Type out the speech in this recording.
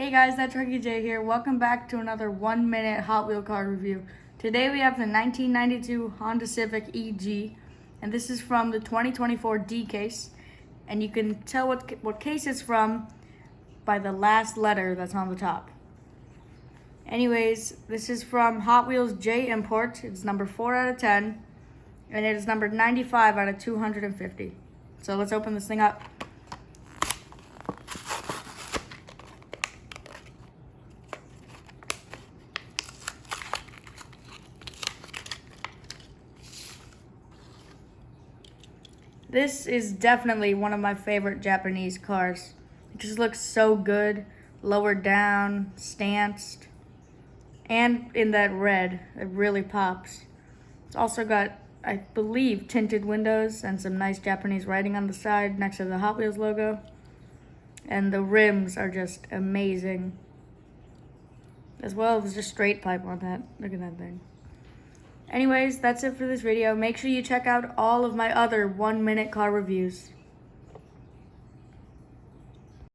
Hey guys, that's Ricky J here. Welcome back to another 1 minute Hot Wheel car review. Today we have the 1992 Honda Civic EG, and this is from the 2024 D case. And you can tell what case it's from by the last letter that's on the top. Anyways, this is from Hot Wheels J Import. It's number 4 out of 10, and it is numbered 95 out of 250. So let's open this thing up. This is definitely one of my favorite Japanese cars. It just looks so good, lowered down, stanced, and in that red, it really pops. It's also got, I believe, tinted windows and some nice Japanese writing on the side next to the Hot Wheels logo. And the rims are just amazing. As well as just straight pipe on that. Look at that thing. Anyways, that's it for this video. Make sure you check out all of my other 1 minute car reviews.